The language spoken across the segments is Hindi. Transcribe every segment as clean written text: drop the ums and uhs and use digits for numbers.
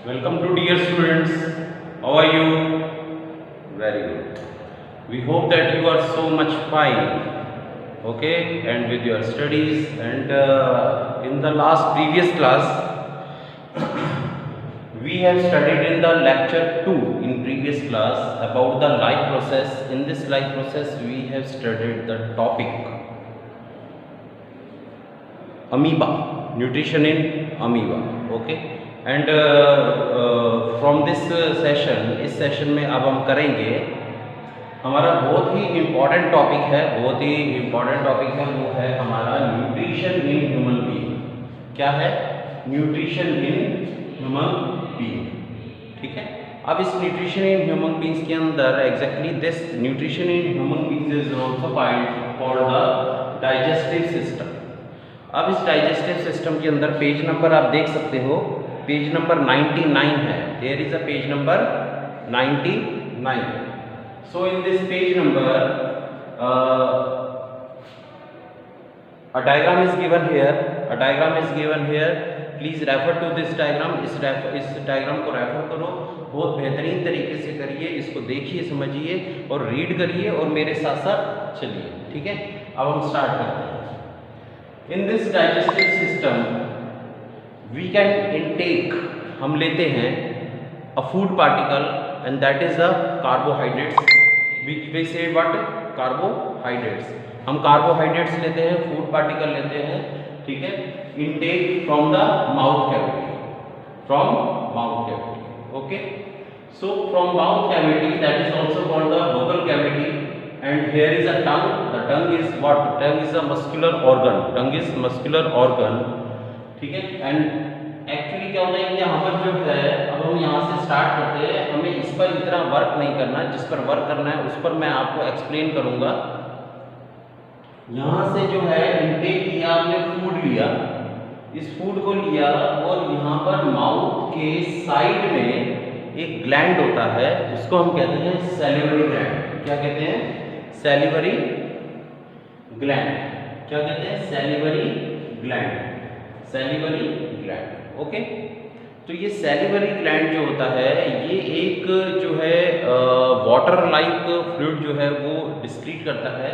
Welcome to dear students. How are you? Very good. We hope that you are so much fine. Okay, and with your studies. And in the previous class, we have studied in the lecture 2 in previous class about the life process. In this life process, we have studied the topic amoeba, nutrition in amoeba. Okay. And from this session, इस सेशन में अब हम करेंगे हमारा बहुत ही इम्पॉर्टेंट टॉपिक है, वो है हमारा न्यूट्रिशन इन ह्यूमन बीइंग। क्या है? Nutrition in human being. ठीक है। अब इस न्यूट्रिशन इन ह्यूमन बीइंग्स के अंदर exactly this nutrition in human beings is also called the digestive system. अब इस डाइजेस्टिव सिस्टम के अंदर पेज नंबर आप देख सकते हो, पेज नंबर 99 है। There is a page number 99। So in this page number a diagram is given here, please refer to this diagram. इस डायग्राम को रेफर करो, बहुत बेहतरीन तरीके से करिए, इसको देखिए, समझिए और रीड करिए और मेरे साथ साथ चलिए। ठीक है, अब हम स्टार्ट करते हैं। In this digestive system we can intake, हम लेते हैं a food particle and that is the carbohydrates। we say what? Carbohydrates। हम carbohydrates लेते हैं, food particle लेते हैं। ठीक है, intake from the mouth cavity, okay। so from mouth cavity, that is also called the vocal cavity, and here is a tongue। the tongue is what? tongue is a muscular organ। ठीक है। एंड एक्चुअली क्या होता है, यहाँ पर जो है, अब हम यहाँ से स्टार्ट करते हैं। हमें इस पर इतना वर्क नहीं करना, जिस पर वर्क करना है उस पर मैं आपको एक्सप्लेन करूँगा। यहाँ से जो है इनटेक किया आपने, फूड लिया, इस फूड को लिया और यहाँ पर माउथ के साइड में एक ग्लैंड होता है, उसको हम कहते हैं सैलिवरी ग्लैंड। क्या कहते हैं? Salivary gland. क्या कहते हैं? Salivary gland. ओके। तो ये सैलिवरी ग्लैंड जो होता है, ये एक जो है वाटर लाइक फ्लूइड जो है वो डिस्क्रीट करता है।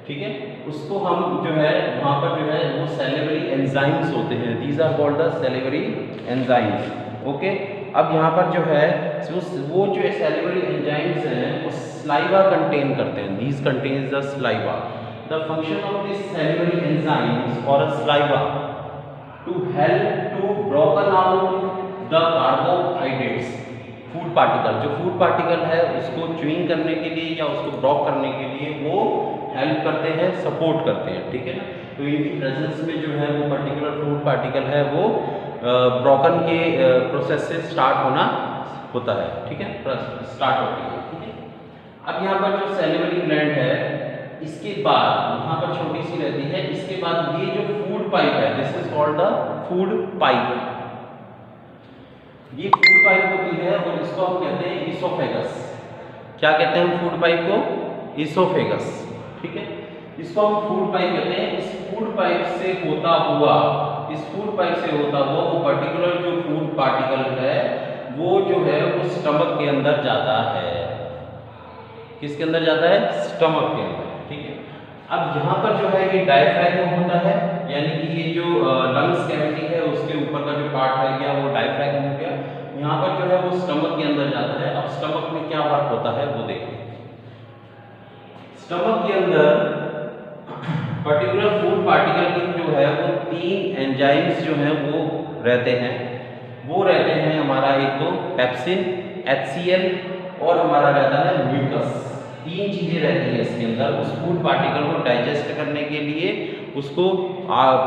ठीक है, उसको हम जो है वहाँ पर जो है वो सैलिवरी एंजाइम्स होते हैं। These are called the salivary enzymes. Okay. अब यहाँ पर जो है वो जो सैलिवरी एंजाइम्स हैं वो स्लाइवा कंटेन करते हैं। These contains the saliva. The function of this salivary enzymes और saliva to help to broken out the carbohydrates, food particle. जो फूड पार्टिकल है उसको च्यूइंग करने के लिए या उसको ब्रॉक करने के लिए वो हेल्प करते हैं, सपोर्ट करते हैं। ठीक है ना। तो इनकी प्रेजेंस में जो है वो पर्टिकुलर फूड पार्टिकल है वो ब्रोकन के प्रोसेस से स्टार्ट होता है। ठीक है, स्टार्ट होती है। ठीक है। अब यहाँ पर जो सैलिवरी ग्लैंड है, इसके बाद यहाँ पर छोटी सी रहती है, इसके बाद ये जो फूड पाइप है, this is called the food pipe. ये फूड पाइप होती है और इसको हम कहते हैं इसोफेगस। क्या कहते हैं हम फूड पाइप को? इसोफेगस। ठीक है, इसको हम फूड पाइप कहते हैं। इस फूड पाइप से होता हुआ वो पर्टिकुलर जो फूड पार्टिकल है वो जो है वो स्टमक के अंदर जाता है। किसके अंदर जाता है? स्टमक के अंदर। ठीक है। अब यहाँ पर जो है ये डायफ्रैगम होता है, यानी कि ये जो लंग्स कैविटी है उसके ऊपर का जो पार्ट रह गया वो डायफ्रैगम हो गया। यहाँ पर जो है वो स्टमक के अंदर जाता है। अब स्टमक में क्या वर्क होता है वो देखिए। स्टमक के अंदर पर्टिकुलर फूड पार्टिकल की जो है वो 3 एंजाइम्स जो हैं वो रहते हैं। हमारा एक तो पेप्सिन, HCl और हमारा रहता है म्यूकस। 3 चीजें रहती है इसके अंदर। उस फूड पार्टिकल को डाइजेस्ट करने के लिए, उसको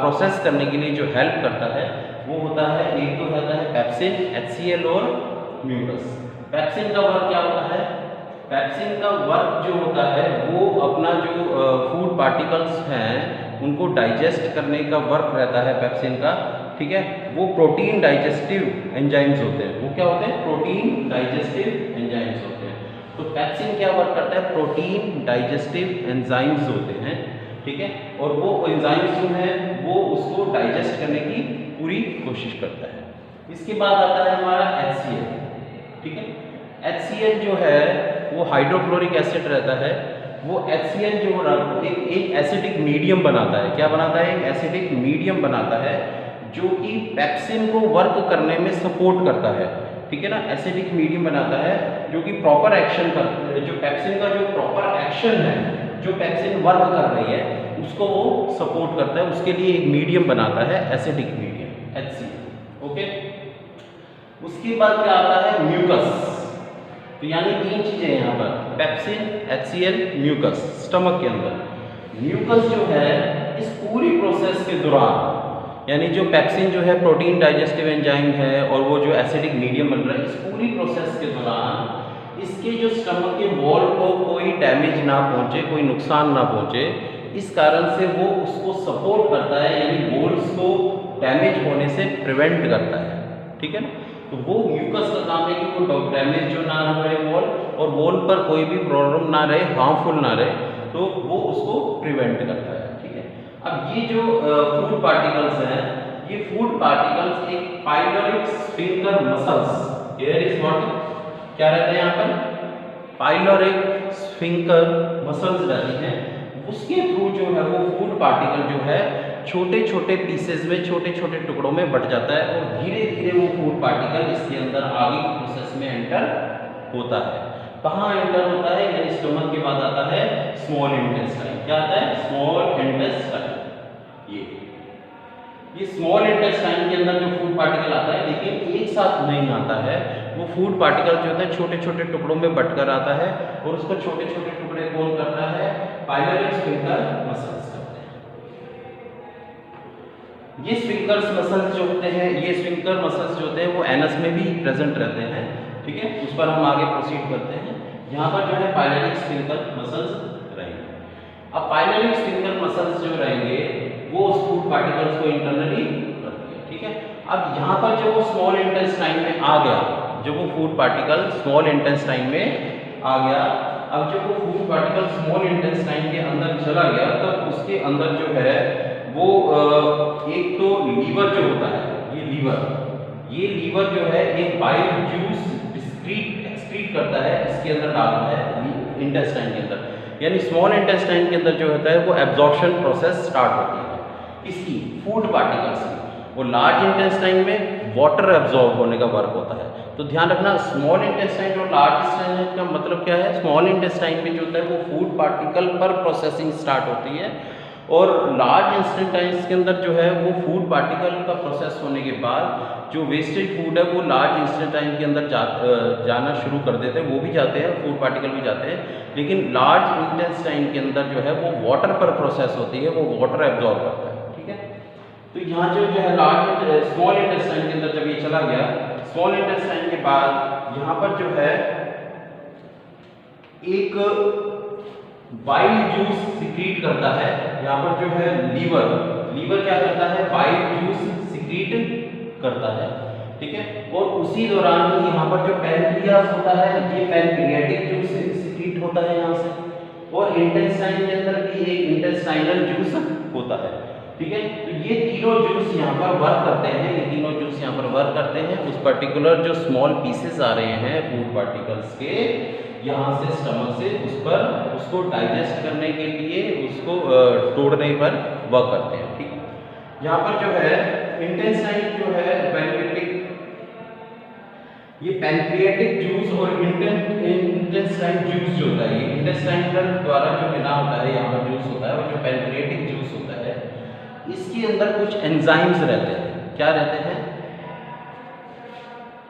प्रोसेस करने के लिए जो हेल्प करता है वो होता है, एक तो रहता है पेप्सिन, HCl और म्यूकस। पेप्सिन का वर्क क्या होता है? पेप्सिन का वर्क जो होता है वो अपना जो फूड पार्टिकल्स हैं उनको डाइजेस्ट करने का वर्क रहता है पेप्सिन का। ठीक है, वो प्रोटीन डाइजेस्टिव एंजाइम्स होते हैं। वो क्या होते हैं? प्रोटीन डाइजेस्टिव एंजाइम्स होते हैं। तो पेप्सिन क्या वर्क करता है? प्रोटीन डाइजेस्टिव एंजाइम्स होते हैं। ठीक है, और वो एंजाइम्स जो हैं वो उसको डाइजेस्ट करने की पूरी कोशिश करता है। इसके बाद आता है हमारा HCl, ठीक है। HCl जो है वो हाइड्रोक्लोरिक एसिड रहता है। वो HCl जो एक एसिडिक मीडियम बनाता है। क्या बनाता है? एक एसिडिक मीडियम बनाता है जो कि पेप्सिन को वर्क करने में सपोर्ट करता है, ठीक है ना। एसिडिक मीडियम बनाता है जो कि प्रॉपर एक्शन कर, जो पेप्सिन का जो प्रॉपर एक्शन है, जो पेप्सिन वर्क कर रही है उसको वो सपोर्ट करता है। उसके लिए एक मीडियम बनाता है, एसिडिक मीडियम HCl, ओके। उसके बाद क्या आता है? म्यूकस। तो यानी 3 चीजें यहाँ पर, पेप्सिन, HCl, म्यूकस स्टमक के अंदर। म्यूकस जो है इस पूरी प्रोसेस के दौरान, यानी जो पेप्सिन जो है प्रोटीन डाइजेस्टिव एंजाइम है और वो जो एसिडिक मीडियम बन रहा है, इस पूरी प्रोसेस के दौरान इसके जो स्टमक के वॉल को कोई डैमेज ना पहुंचे, कोई नुकसान ना पहुंचे, इस कारण से वो उसको सपोर्ट करता है, यानी वॉल्स को डैमेज होने से प्रिवेंट करता है, ठीक है ना। तो वो म्यूकस का काम है कि वो डैमेज जो ना रहे वॉल, और वॉल पर कोई भी प्रॉब्लम ना रहे, हार्मफुल ना रहे, तो वो उसको प्रिवेंट करता है, ठीक है। अब ये जो फूड पार्टिकल्स हैं, ये फूड पार्टिकल्स एक pyloric sphincter muscles, here is what, क्या रहते हैं यहाँ पर? पाइलोरिक स्फिंक्टर मसल्स रहती हैं। उसके थ्रू जो है वो फूड पार्टिकल जो है छोटे छोटे पीसेस में, छोटे छोटे टुकड़ों में बट जाता है और धीरे धीरे वो फूड पार्टिकल इसके अंदर आगे की प्रोसेस में एंटर होता है। कहाँ एंटर होता है? यानी स्टमक के बाद आता है स्मॉल इंटेस्टाइन। क्या आता है? Small intestine. ये स्मॉल इंटेस्टाइन के अंदर जो फूड पार्टिकल आता है, लेकिन एक साथ नहीं आता है। वो फूड पार्टिकल जो होता है छोटे छोटे टुकड़ों में बटकर आता है और उसको छोटे छोटे टुकड़े कौन करता है? पाइलोरिक स्फिंक्टर मसल्स करते हैं। ये स्फिंक्टर मसल्स जो होते हैं, ये स्फिंक्टर मसल्स जो होते हैं वो एनस में भी प्रेजेंट रहते हैं, ठीक है। उस पर हम आगे प्रोसीड करते हैं। यहाँ पर जो है पाइलोरिक स्फिंक्टर मसल्स रहेंगे। अब पाइलोरिक स्फिंक्टर मसल्स जो रहेंगे वो उस फूड पार्टिकल्स को इंटरनली करती है, ठीक है। अब यहाँ पर जो वो स्मॉल इंटेस्टाइन में आ गया, जब वो फूड पार्टिकल स्मॉल इंटेस्टाइन में आ गया, अब जब वो फूड पार्टिकल स्मॉल इंटेस्टाइन के अंदर चला गया, तब उसके अंदर जो है वो एक तो लीवर जो होता है, ये लीवर जो है एक बाइल जूस एक्सक्रीट करता है, इसके अंदर डालता है इंटेस्टाइन के अंदर। यानी स्मॉल इंटेस्टाइन के अंदर जो होता है वो एब्जॉर्प्शन प्रोसेस स्टार्ट होती है इसकी फूड पार्टिकल्स की। वो लार्ज इंटेस्टाइन में वाटर एब्जॉर्ब होने का वर्क होता है। तो ध्यान रखना, स्मॉल इंटेस्टाइन और लार्ज इंटेस्टाइन का मतलब क्या है? स्मॉल इंटेस्टाइन में जो होता है वो फूड पार्टिकल पर प्रोसेसिंग स्टार्ट होती है, और लार्ज इंटेस्टाइन के अंदर जो है वो फूड पार्टिकल का प्रोसेस होने के बाद जो वेस्टेज फूड है वो लार्ज इंटेस्टाइन के अंदर जाना शुरू कर देते हैं। वो भी जाते हैं, फूड पार्टिकल भी जाते हैं, लेकिन लार्ज इंटेस्टाइन के अंदर जो है वो वाटर पर प्रोसेस होती है, वो वाटर एब्जॉर्ब करता है, ठीक है। तो यहाँ जो है स्मॉल इंटेस्टाइन के अंदर जब ये चला गया, स्मॉल इंटेस्टाइन के बाद यहाँ पर जो है एक बाइल जूस सिक्रीट करता है। यहाँ पर जो है लीवर क्या करता है? बाइल जूस सिक्रीट करता है, ठीक है। और उसी दौरान ही यहाँ पर जो पैनक्रियास होता है, ये पैनक्रियाटिक जूस सिक्रीट होता है यहाँ से, और इंटेस्टाइन के अंदर भी एक इंटेस्टाइनल जूस होता है, ठीक है। तो ये तीनों जूस यहाँ पर वर्क करते हैं, उस पर्टिकुलर जो स्मॉल पीसेस आ रहे हैं फूड पार्टिकल्स के यहाँ से स्टमक से, उसको डाइजेस्ट करने के लिए, उसको तोड़ने पर वर्क करते हैं, ठीक है। यहाँ पर जो है इंटेस्टाइन जो है पैनक्रियाटिक जूस और इंटेस्टाइन जूस जो होता है, ये इंटेस्टाइनल द्वारा जो बना होता है यहाँ पर जूस होता है, और जो पैनक्रियाटिक जूस होता है इसके अंदर कुछ एंजाइम्स रहते हैं। क्या रहते हैं?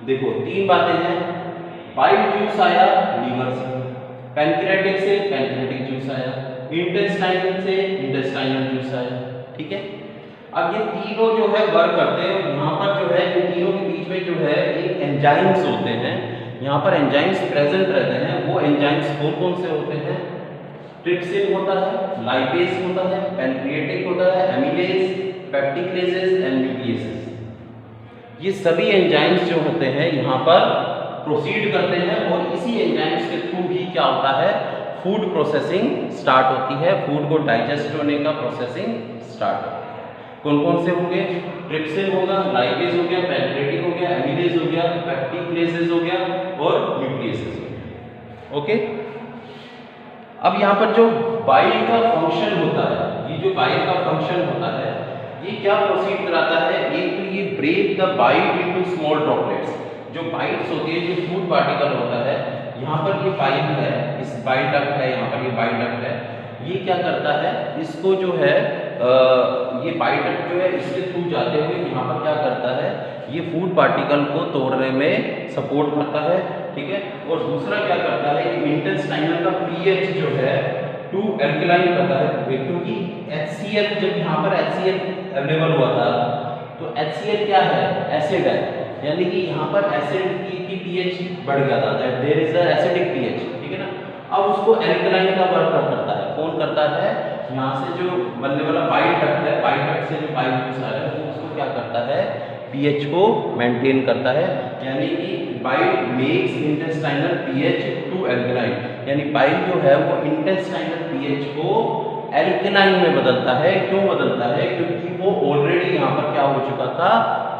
देखो 3 बातें हैं। बाइल जूस आया लीवर से, पैनक्रियाटिक से पैनक्रियाटिक जूस आया, इंटेस्टाइन से इंटेस्टाइनल जूस आया, ठीक है। अब ये तीनों जो है वर्क करते हैं, यहाँ पर जो है इन तीनों के बीच में जो है एक एंजाइम्स होते हैं, यहाँ पर एंजाइम्स प्रेजेंट रहते हैं। वो एंजाइम्स कौन से होते हैं? ट्रिप्सिन होता है, लाइपेज होता है, पैनक्रियाटिक होता है, एमिलेज, पेप्टिक्लेजेस एंड न्यूक्लियसेस। ये सभी एंजाइम्स जो होते हैं यहाँ पर प्रोसीड करते हैं, और इसी एंजाइम्स के थ्रू ही क्या होता है? फूड प्रोसेसिंग स्टार्ट होती है, फूड को डाइजेस्ट होने का प्रोसेसिंग स्टार्ट होती है। कौन कौन से होंगे? ट्रिप्सिन होगा, लाइपेज हो गया, पैनक्रेटिन हो गया, एमिलेज हो गया, पेप्टिक्लेसेस हो गया और न्यूक्लियसेस हो गया। ओके, अब यहाँ पर जो बाइल का फंक्शन होता है, ये जो बाइल का फंक्शन होता है ये क्या प्रोसीड कराता है? एक तो ये break the bile into small droplets. जो बाइट्स होती है, जो फूड पार्टिकल होता है, यहाँ पर ये बाइल है, इस बाइल डक्ट है, यहाँ पर ये बाइल डक्ट है, ये क्या करता है? इसको जो है ये बाइल डक्ट जो है इसके थ्रू जाते हुए यहाँ पर क्या करता है? ये फूड पार्टिकल को तोड़ने में सपोर्ट करता है, ठीक है। और दूसरा क्या करता है? ये इंटेस्टाइनल का पीएच जो है टू एल्कलाइन करता है, क्योंकि HCl, जब यहाँ पर HCl अवेलेबल हुआ था तो HCl क्या है? एसिड है, यानी कि यहाँ पर एसिड की पीएच बढ़ गया था, that there is a acidic pH, ठीक है ना। अब उसको एल्कलाइन का वर्क करता है, कौन करता है? यहाँ से जो बनने वाला बाइल डक्ट है, बाइल डक्ट से जो बाइल जूस आ रहा है वो उसको क्या करता है? पीएच को मेंटेन करता है, यानी कि bile makes intestinal pH to alkaline, यानी बाइल जो है वो इंटेस्टाइनल पीएच को एल्कलाइन में बदलता है। क्यों बदलता है? क्योंकि वो ऑलरेडी यहाँ पर क्या हो चुका था?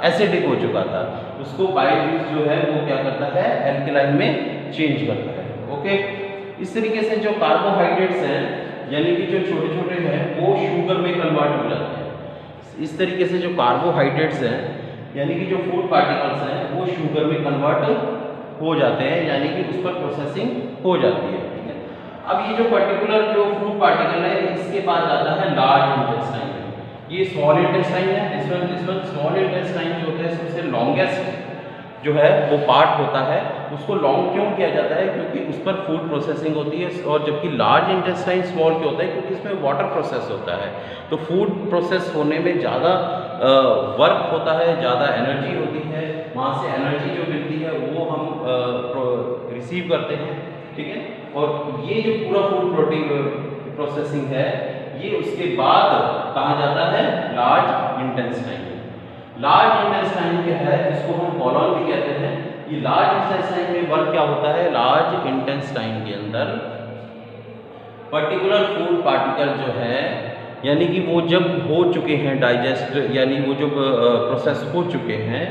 एसिडिक हो चुका था, उसको बाइल जूस जो है वो क्या करता है? एल्कलाइन में चेंज करता है। ओके, इस तरीके से जो कार्बोहाइड्रेट्स हैं, यानी कि जो छोटे छोटे हैं, वो शुगर में कन्वर्ट हो जाते हैं। इस तरीके से जो कार्बोहाइड्रेट्स हैं, यानी कि जो फूड पार्टिकल्स हैं, वो शुगर में कन्वर्ट हो जाते हैं, यानी कि उस पर प्रोसेसिंग हो जाती है, ठीक है। अब ये जो पर्टिकुलर जो फूड पार्टिकल है, इसके बाद आता है लार्ज इंटेस्टाइन। ये स्मॉल इंटेस्टाइन है, दिस वन स्मॉल इंटेस्टाइन जो होता है सबसे लॉन्गेस्ट जो है वो पार्ट होता है। उसको लॉन्ग क्यों किया जाता है? क्योंकि उस पर फूड प्रोसेसिंग होती है। और जबकि लार्ज इंटेस्टाइन स्मॉल क्यों होता है? क्योंकि इसमें वाटर प्रोसेस होता है, तो फूड प्रोसेस होने में ज़्यादा वर्क होता है, ज़्यादा एनर्जी होती है, वहाँ से एनर्जी जो मिलती है वो हम रिसीव करते हैं, ठीक है। और ये जो पूरा फूड प्रोसेसिंग है, ये उसके बाद कहाँ जाता है? Large intestine. लार्ज इंटेस्टाइन क्या है? इसको हम कॉलन भी कहते हैं। ये लार्ज इंटेस्टाइन में वर्क क्या होता है? लार्ज इंटेस्टाइन के अंदर पर्टिकुलर फूड पार्टिकल जो है, यानी कि वो जब हो चुके हैं डाइजेस्ट, यानी वो जब प्रोसेस हो चुके हैं,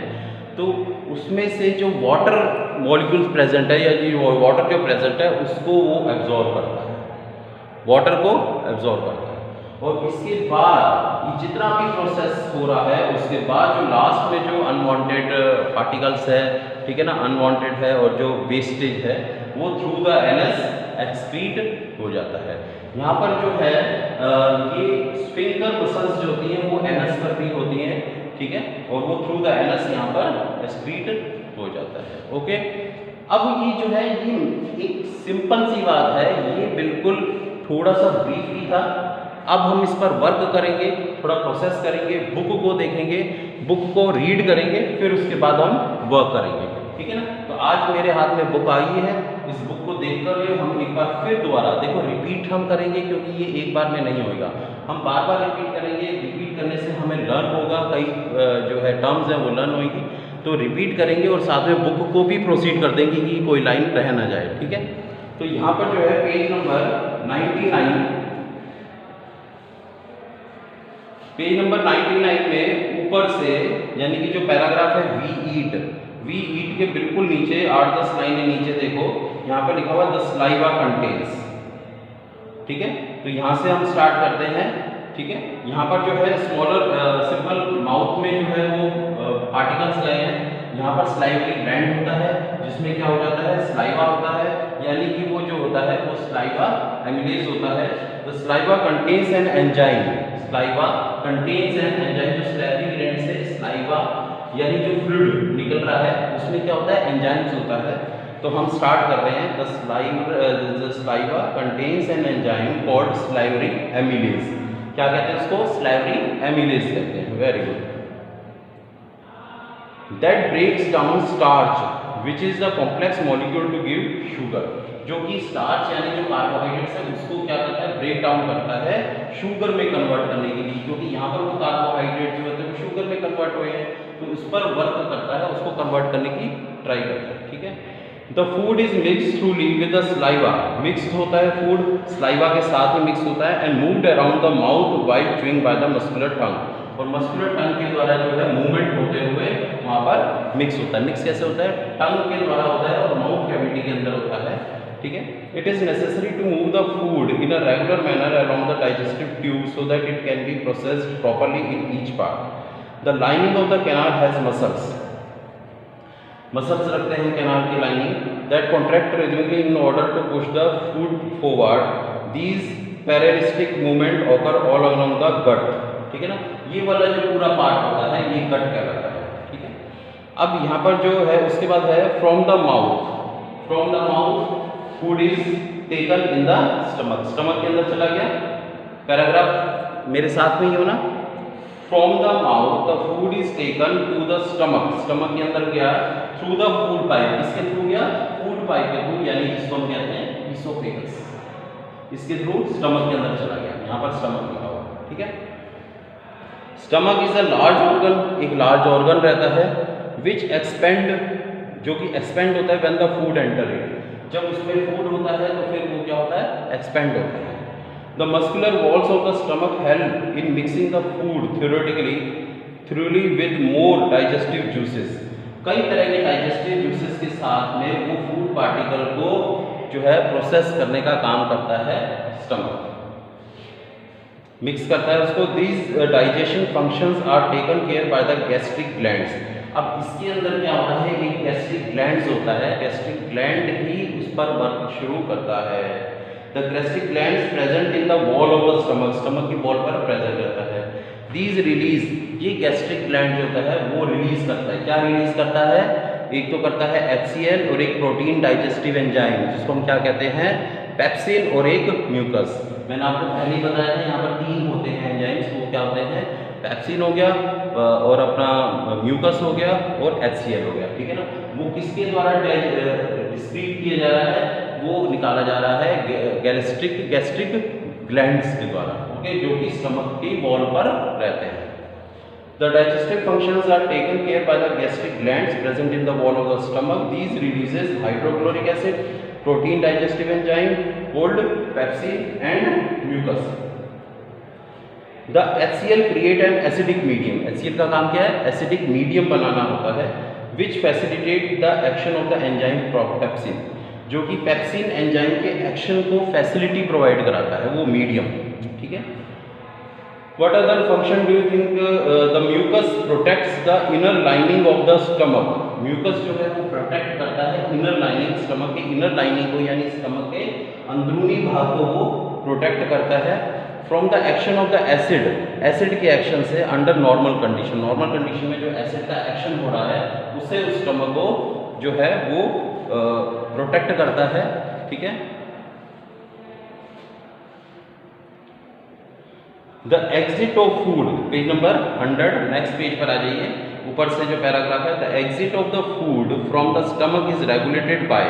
तो उसमें से जो वाटर मॉलिक्यूल्स प्रेजेंट है, या जो वाटर जो प्रेजेंट है उसको वो एब्जॉर्ब करता है, वाटर को एब्जॉर्ब करता है। और इसके बाद ये जितना भी प्रोसेस हो रहा है, उसके बाद जो लास्ट में जो अनवांटेड पार्टिकल्स है, ठीक है ना, अनवांटेड है, और जो वेस्टेज है वो थ्रू द एनस एक्सक्रीट हो जाता है। यहाँ पर जो है ये स्फिंक्टर मसल्स जो होती हैं वो एनस पर भी होती हैं, ठीक है, और वो थ्रू द एनस यहाँ पर एक्सक्रीट हो जाता है। ओके, अब ये जो है ये एक सिंपल सी बात है, ये बिल्कुल थोड़ा सा ब्रीफली था। अब हम इस पर वर्क करेंगे, थोड़ा प्रोसेस करेंगे, बुक को देखेंगे, बुक को रीड करेंगे, फिर उसके बाद हम वर्क करेंगे, ठीक है ना। तो आज मेरे हाथ में बुक आई है, इस बुक को देखकर हम एक बार फिर दोबारा देखो रिपीट हम करेंगे, क्योंकि ये एक बार में नहीं होगा, हम बार बार रिपीट करेंगे। रिपीट करने से हमें लर्न होगा, कई जो है टर्म्स हैं वो लर्न होगी, तो रिपीट करेंगे और साथ में बुक को भी प्रोसीड कर देंगे कि कोई लाइन रह ना जाए, ठीक है। तो यहाँ पर जो है पेज नंबर 99 में ऊपर से, यानी कि जो पैराग्राफ है वी ईट के बिल्कुल नीचे 8-10 लाइनें नीचे देखो, यहाँ पर लिखा हुआ द सलाइवा कंटेन्स, ठीक है। तो यहाँ से हम स्टार्ट करते हैं, ठीक है। यहाँ पर जो है स्मॉलर सिंपल माउथ में जो है वो पार्टिकल्स गए हैं। यहाँ पर स्लाइवरी ग्लैंड होता है, जिसमें क्या हो जाता है? स्लाइवा होता है, यानी कि वो जो होता है वो स्लाइवा एमिलेज होता है। The saliva contains an enzyme, saliva contains an enzyme, जो स्लाइवरी ग्लैंड से स्लाइवा यानी जो फ्लूइड निकल रहा है उसमें क्या होता है? एंजाइम्स होता है। तो हम स्टार्ट कर रहे हैं, the saliva contains an enzyme called salivary amylase. क्या कहते हैं उसको? स्लाइवरी एमिलेज कहते हैं। Very good. That breaks down starch which is the complex molecule to give sugar, जो कि स्टार्च यानी जो कार्बोहाइड्रेट्स है उसको क्या करता है? ब्रेक डाउन करता है शुगर में कन्वर्ट करने के लिए, क्योंकि यहाँ पर वो कार्बोहाइड्रेट जो होते हैं वो शुगर में कन्वर्ट हुए हैं, तो उस पर वर्क करता है, उसको कन्वर्ट करने की ट्राई करता है, ठीक है। The food is mix थ्रूली with the saliva, mix होता है फूड स्लाइवा के साथ में मिक्स होता है, and moved around the mouth while chewing by the muscular tongue, और मस्कुलर टंग के द्वारा जो है मूवमेंट होते हुए वहाँ पर मिक्स होता है। मिक्स कैसे होता है? टंग के द्वारा होता है और माउथ कैविटी के अंदर होता है, ठीक है। It is necessary to move the food in a regular manner along the digestive tube so that it can be processed properly in each part. The lining of the canal has muscles, muscles रखते हैं कैनाल की lining, that contract rhythmically in order to push the food forward. These peristaltic movement occur all along the gut, ठीक है ना। ये वाला जो पूरा पार्ट होता है ये गट कहलाता है, ठीक है। अब यहाँ पर जो है उसके बाद है from the mouth, from the mouth food is taken in the stomach, stomach के अंदर चला गया। पैराग्राफ मेरे साथ में ही हो ना। From the mouth the food is taken to the stomach, stomach के अंदर गया थ्रू द फूड पाइप, इसके थ्रू गया फूड पाइप के थ्रू, यानी जिसको हम कहते हैं इसोफेगस, इसके थ्रू स्टमक के अंदर चला गया। यहाँ पर स्टमक लिखा हुआ, ठीक है। Stomach is a large organ, एक लार्ज ऑर्गन रहता है, विच एक्सपेंड, जो कि एक्सपेंड होता है when the food enter it, जब उसमें फूड होता है तो फिर वो क्या होता है? एक्सपेंड होता है। The muscular walls of the stomach help in mixing the food theoretically with more digestive juices, कई तरह के डाइजेस्टिव जूसेस के साथ में वो फूड पार्टिकल को जो है प्रोसेस करने का काम करता है स्टमक, मिक्स करता है उसको। These digestion functions are taken care by the gastric glands. अब इसके अंदर क्या होता है? एक गैस्ट्रिक ग्लैंड्स होता है, गैस्ट्रिक ग्लैंड ही उस पर वर्क शुरू करता है। The gastric glands present in the wall of the stomach, stomach की वॉल पर प्रेजेंट रहता है। दीज रिलीज, ये गैस्ट्रिक ग्लैंड जो होता है वो रिलीज करता है, क्या रिलीज करता है? एक तो करता है HCl और एक प्रोटीन डाइजेस्टिव एंजाइम, जिसको हम क्या कहते हैं? पेप्सिन, और एक म्यूकस। मैंने आपको पहले ही बताया था यहाँ पर 3 होते हैं एंजाइम्स, वो क्या होते हैं? पेप्सिन हो गया और अपना म्यूकस हो गया और HCl हो गया, ठीक है ना। वो किसके द्वारा डिस्क्रीट किया जा रहा है? वो निकाला जा रहा है गैस्ट्रिक ग्लैंड्स के द्वारा, ओके, जो कि स्टमक की वॉल पर रहते हैं। The digestive functions are taken care by the gastric glands present in the wall of the stomach. These releases hydrochloric acid, protein digestive enzyme called pepsin, and mucus. The HCl create an acidic medium. HCl का काम क्या है? Acidic medium बनाना होता है, which facilitate the action of the enzyme pepsin, जो कि पेप्सिन एंजाइम के एक्शन को फैसिलिटी प्रोवाइड कराता है वो मीडियम, ठीक है। What other function do you think the mucus protects the inner lining of the stomach? Mucus जो है वो प्रोटेक्ट करता है इनर लाइनिंग, स्टमक के इनर लाइनिंग को, यानी स्टमक के अंदरूनी भाग को वो प्रोटेक्ट करता है from the action of the acid, acid के एक्शन से under normal condition. Normal condition में जो एसिड का एक्शन हो रहा है उससे उस स्टमक को जो है वो प्रोटेक्ट करता है, ठीक है। The exit of food, page number 100, next page पर आ जाइए, ऊपर से जो पैराग्राफ है, the exit of the food from the stomach is regulated bye,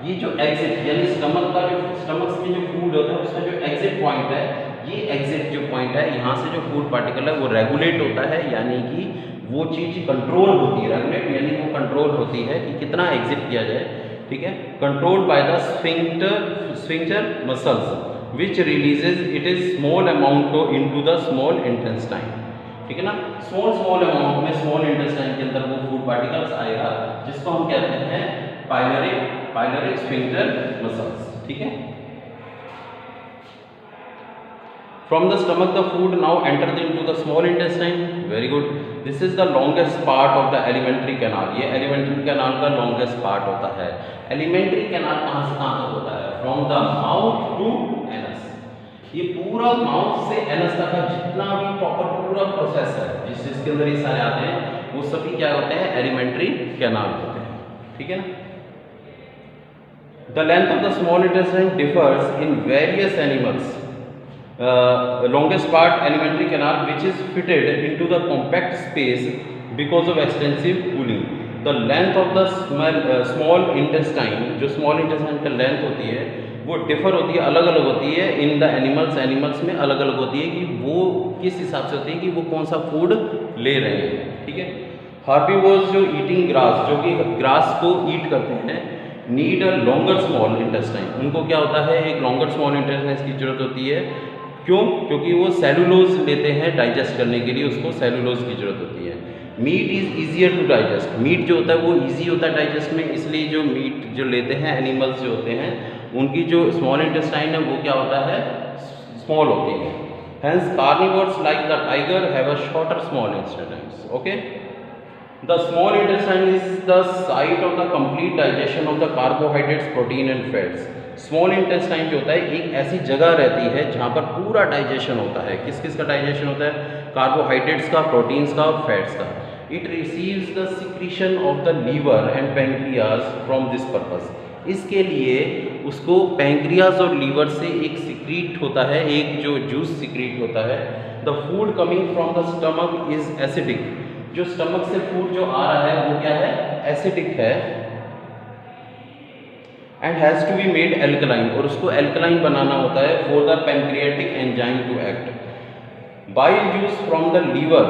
ये जो एग्जिट यानी स्टमक का जो स्टमक में जो फूड होता है उसका जो एग्जिट पॉइंट है, ये एग्जिट जो पॉइंट है यहाँ से जो फूड पार्टिकल है वो रेगुलेट होता है, यानी कि वो चीज़ कंट्रोल होती है। रेगुलेट यानी वो कंट्रोल होती है कि कितना एग्जिट किया जाए, ठीक है। Controlled by the sphincter muscles which releases it is small amount into the small intestine, ठीक है ना। स्मॉल अमाउंट में स्मॉल इंटेस्टाइन के अंदर वो फूड पार्टिकल्स आएगा, जिसको हम कहते हैं पाइलोरिक स्फिंक्टर मसल्स, ठीक है। From the stomach the food now enters into the small intestine. Very good. This is the longest part of the alimentary canal. ये alimentary canal का longest part होता है। alimentary canal कहाँ से कहाँ तक होता है? From the mouth to anus. ये पूरा माउथ से एनस तक का जितना भी प्रॉपर पूरा प्रोसेस है जिसके अंदर ये सारे आते हैं वो सभी क्या होते हैं? एलिमेंट्री कैनाल होते हैं, ठीक है ना। The length of the small intestine differs in various animals. Longest part alimentary canal which is fitted into the compact space because of extensive cooling. The length of the small intestine, जो small intestine का length होती है वो डिफर होती है, अलग अलग होती है इन द एनिमल्स में अलग अलग होती है कि वो किस हिसाब से होती है कि वो कौन सा फूड ले रहे हैं, ठीक है। हार्बीवोर्स जो ईटिंग ग्रास, जो कि ग्रास को ईट करते हैं, need a longer small intestine, उनको क्या होता है? एक लॉन्गर स्मॉल इंटेस्टाइन की जरूरत होती है क्यों? क्योंकि वो सेलुलोज लेते हैं डाइजेस्ट करने के लिए, उसको सेलुलोज की ज़रूरत होती है। Meat is easier to digest, meat जो होता है वो ईजी होता है डाइजेस्ट में, इसलिए जो मीट जो लेते हैं एनिमल्स जो होते हैं उनकी जो स्मॉल इंटेस्टाइन है वो क्या होता है, स्मॉल होती है। Hence carnivores like the tiger have a shorter small intestines. Okay, the small intestine is the site of the complete digestion of the carbohydrates, protein and fats. Small intestine जो होता है एक ऐसी जगह रहती है जहाँ पर पूरा डाइजेशन होता है। किस किस का डाइजेशन होता है? कार्बोहाइड्रेट्स का, प्रोटीन्स का, फैट्स का। It receives the secretion of the liver and pancreas from this purpose. इसके लिए उसको पैंक्रियाज और लीवर से एक सिक्रीट होता है, एक जो जूस सिक्रीट होता है। The food coming from the stomach is acidic. जो स्टमक से फूड जो आ रहा है वो क्या है? एसिडिक है। And has to be made alkaline, और उसको एल्कलाइन बनाना होता है for the pancreatic enzyme to act. Bile juice from the liver,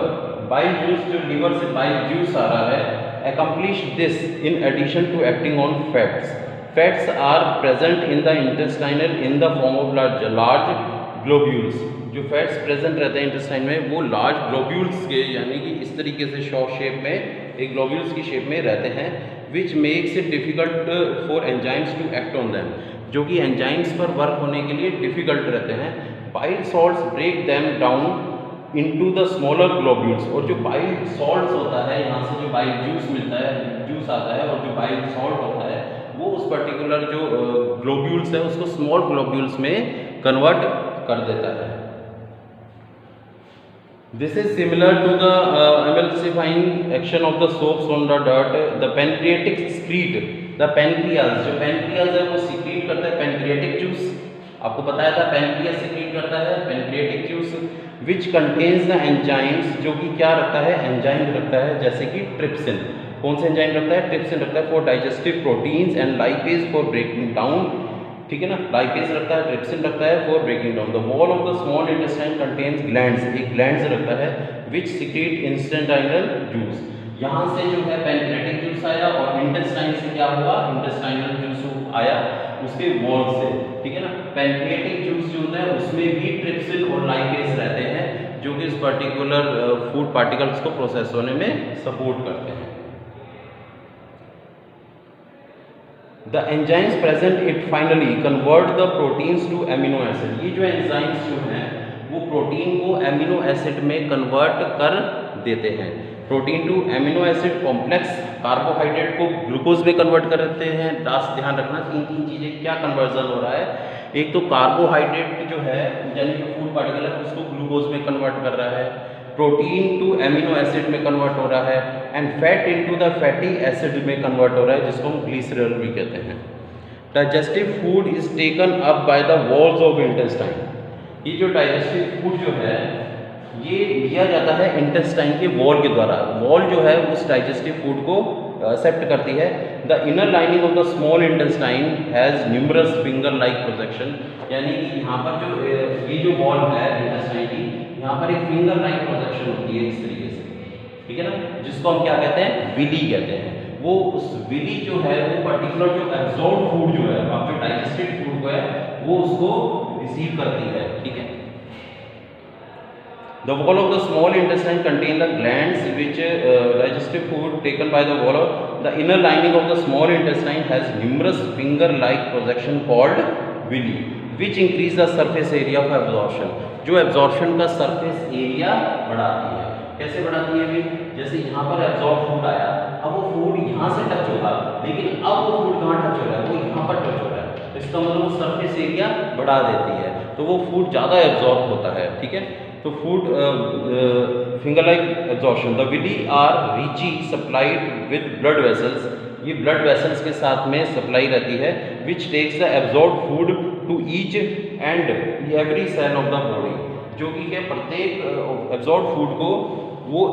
bile juice जो लीवर से बाइल जूस आ रहा है, accomplish this in addition to acting on fats. Fats are present in the intestinal in the form of large globules. जो फैट्स प्रेजेंट रहते हैं इंटेस्टाइन में वो लार्ज ग्लोब्यूल्स के, यानी कि इस तरीके से शॉर्ट शेप में, एक ग्लोब्यूल्स की शेप में रहते हैं, which makes it difficult for enzymes to act on them, जो कि एंजाइम्स पर वर्क होने के लिए डिफ़िकल्ट रहते हैं। Bile salts break them down into the smaller globules, और जो बाइल सॉल्ट्स होता है, यहाँ से जो बाइल जूस मिलता है, जूस आता है, और जो बाइल सॉल्ट होता है वो उस पर्टिकुलर जो ग्लोब्यूल्स है उसको स्मॉल ग्लोब्यूल्स में कन्वर्ट कर देता है। This is similar to the emulsifying action of the soaps on the dirt. The pancreatic secrete, the pancreas, जो pancreas है वो secrete करता है pancreatic juice। आपको बताया था pancreas secrete करता है pancreatic juice, which contains the enzymes, जो कि क्या रखता है? एंजाइम रखता है, जैसे कि ट्रिप्सिन। कौन से एंजाइम रखता है? ट्रिप्सिन रखता है for digestive proteins and lipase for breaking down, ठीक है ना, लाइपेज रखता है, ट्रिप्सिन रखता है for breaking down. The wall of the small intestine contains glands, एक ग्लैंड्स रखता है विच सिक्रीट इंटेस्टाइनल जूस। यहाँ से जो है पैंक्रेटिक जूस आया और इंटेस्टाइन से क्या हुआ? इंटेस्टाइनल जूस आया उसके वॉल से, ठीक है ना। पैंक्रेटिक जूस जो होता है उसमें भी ट्रिप्सिन और लाइपेज रहते हैं जो कि इस पर्टिकुलर फूड पार्टिकल्स को प्रोसेस होने में सपोर्ट करते हैं। The enzymes present it finally convert the proteins to amino acid. ये जो एंजाइम्स जो हैं वो प्रोटीन को एमिनो एसिड में कन्वर्ट कर देते हैं। Protein to amino acid complex, carbohydrate को ग्लूकोज में कन्वर्ट कर देते हैं। ध्यान रखना तीन चीज़ें क्या कन्वर्जन हो रहा है। एक तो कार्बोहाइड्रेट जो है यानी कि फूड पार्टिकल है उसको ग्लूकोज में कन्वर्ट कर रहा है, प्रोटीन टू एमिनो एसिड में कन्वर्ट हो रहा है, and fat into the fatty acid में कन्वर्ट हो रहा है जिसको हम ग्लिसरॉल भी कहते हैं। Digestive food is taken up by the walls of intestine. ये जो डाइजेस्टिव फूड जो है ये लिया जाता है इंटेस्टाइन के वॉल के द्वारा। वॉल जो है उस डाइजेस्टिव फूड को एक्सेप्ट करती है। The inner lining of the small intestine has numerous finger like projection, यानी कि यहाँ पर जो ये जो वॉल है इंटेस्टाइन की, यहाँ पर एक फिंगर लाइक प्रोजेक्शन होती है इस तरीके से, ठीक है ना, जिसको हम क्या कहते हैं? विली कहते हैं। वो उस विली जो है वो पर्टिकुलर जो एब्जॉर्ब फूड जो है, आप जो डाइजेस्टेड फूड को है वो उसको रिसीव करती है, ठीक है। The wall of the small intestine contain the glands which digestive food taken by the wall of the inner lining of the small intestine has numerous finger-like projection called villi, which increase the surface area of absorption. जो एब्जॉर्प्शन का सरफेस एरिया बढ़ाती है। कैसे बढ़ाती है भी? जैसे यहाँ पर एब्जॉर्ब फूड आया, अब वो फूड यहाँ से टच होगा, लेकिन अब वो फूड कहाँ टच हो रहा है? वो यहाँ पर टच हो रहा है। इसका मतलब वो सरफेस एरिया बढ़ा देती है, तो वो फूड ज़्यादा एब्जॉर्ब होता है, ठीक है। तो food finger like absorption. The villi are richly supplied with blood vessels, ये ब्लड वेसल्स के साथ में सप्लाई रहती है, which takes the absorb food to each and every cell of the body, जो कि क्या प्रत्येक एब्जॉर्ब फूड को वो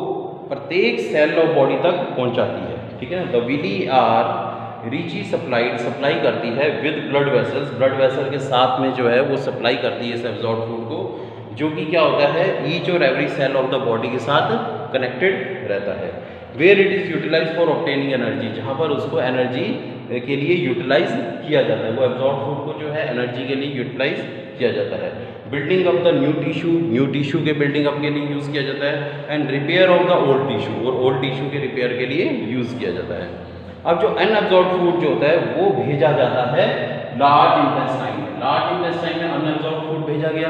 प्रत्येक सेल ऑफ बॉडी तक पहुंचाती है, ठीक है ना। The villi are richly supplied, supply करती है with blood vessels, blood vessel के साथ में जो है वो सप्लाई करती है इस एब्जॉर्ब फूड को, जो कि क्या होता है? ईच और every cell of the body के साथ कनेक्टेड रहता है। Where it is utilize for obtaining energy, जहाँ पर उसको एनर्जी के लिए यूटिलाइज किया जाता है, वो एब्जॉर्ब फूड को जो है एनर्जी के लिए यूटिलाइज किया जाता है। Building of the new tissue के बिल्डिंग अप के लिए यूज़ किया जाता है। And repair of the old tissue, और ओल्ड टिश्यू के रिपेयर के लिए यूज़ किया जाता है। अब जो अनअब्जॉर्ब्ड फूड जो होता है वो भेजा जाता है लार्ज इंटेस्टाइन में। लार्ज इंटेस्टाइन में अनअब्जॉर्ब्ड फूड भेजा गया,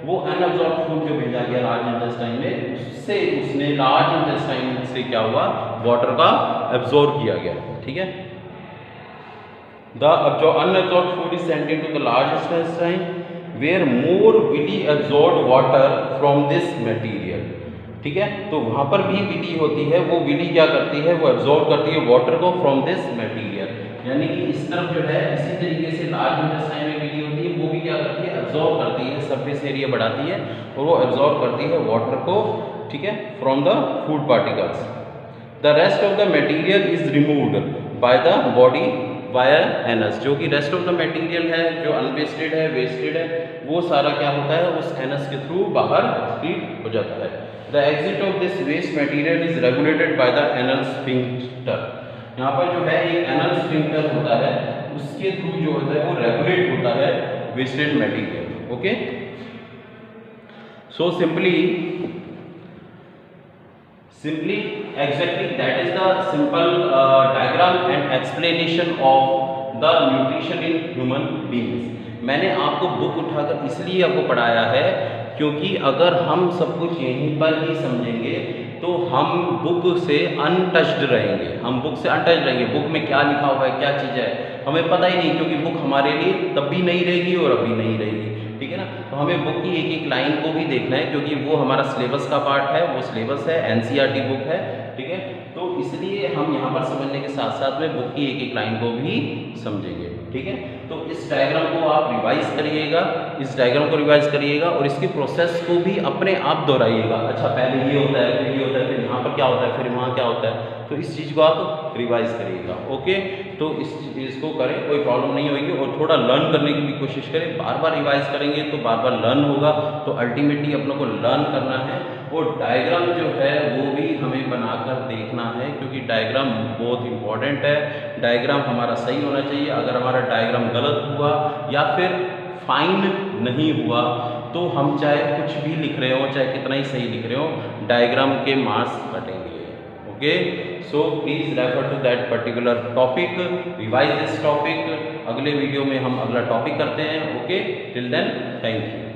वो अनअब्जॉर्ब्ड फूड जो भेजा गया लार्ज इंटेस्टाइन में, उससे उसने लार्ज इंटेस्टाइन से क्या हुआ, वाटर का एब्जॉर्ब किया गया। ठीक है, जो unabsorbed food is sent into the large intestine where more villi absorb water from this material. ठीक है, तो वहाँ पर भी विली होती है, वो विली क्या करती है, वो एब्जॉर्ब करती है वाटर को फ्रॉम दिस मटेरियल। यानी कि इस तरफ जो है इसी तरीके से लार्ज इंटेस्टाइन में विली होती है, वो भी क्या करती है, एब्जॉर्ब करती है, सरफेस एरिया बढ़ाती है और वो एब्जॉर्ब करती है वाटर को, ठीक है, from the food particles. The rest of the material is removed by the body via anus. जो कि रेस्ट ऑफ द मटेरियल है, जो अनवेस्टेड है, वेस्टेड है, वो सारा क्या होता है, उस एनस के थ्रू बाहर एक्सक्रीट हो जाता है। The exit of this waste material is regulated by the anal sphincter. यहाँ पर जो है एक एनल स्फिंक्टर होता है, उसके थ्रू जो होता है वो रेगुलेट होता है wasted material. Okay, so simply exactly that is the simple diagram and explanation of the nutrition in human beings। मैंने आपको बुक उठाकर इसलिए आपको पढ़ाया है क्योंकि अगर हम सब कुछ यहीं पर ही समझेंगे तो हम बुक से अनटच्ड रहेंगे, हम बुक से अनटच्ड रहेंगे। बुक में क्या लिखा हुआ है, क्या चीज़ है, हमें पता ही नहीं, क्योंकि बुक हमारे लिए तब भी नहीं रहेगी और अभी नहीं रहेगी। ठीक है ना, तो हमें बुक की एक एक लाइन को भी देखना है क्योंकि वो हमारा सिलेबस का पार्ट है, वो सिलेबस है, एनसीईआरटी बुक है। ठीक है, तो इसलिए हम यहाँ पर समझने के साथ साथ में बुक की एक एक लाइन को भी समझेंगे। ठीक है, तो इस डायग्राम को आप रिवाइज करिएगा, इस डायग्राम को रिवाइज करिएगा और इसकी प्रोसेस को भी अपने आप दोहराइएगा। अच्छा, पहले ये होता है, फिर ये होता है, फिर यहाँ पर क्या होता है, फिर वहाँ क्या होता है, तो इस चीज़ को आप रिवाइज करिएगा। ओके, तो इस चीज़ को करें, कोई प्रॉब्लम नहीं होगी और थोड़ा लर्न करने की भी कोशिश करें। बार बार रिवाइज करेंगे तो बार बार लर्न होगा, तो अल्टीमेटली अपनों को लर्न करना है। और डायग्राम जो है वो भी हमें बनाकर देखना है क्योंकि डायग्राम बहुत इंपॉर्टेंट है। डायग्राम हमारा सही होना चाहिए। अगर हमारा डायग्राम गलत हुआ या फिर फाइन नहीं हुआ तो हम चाहे कुछ भी लिख रहे हो, चाहे कितना ही सही लिख रहे हो, डायग्राम के मार्क्स कटेंगे। Okay, so please refer to that particular topic, revise this topic. अगले वीडियो में हम अगला टॉपिक करते हैं। Okay, till then thank you.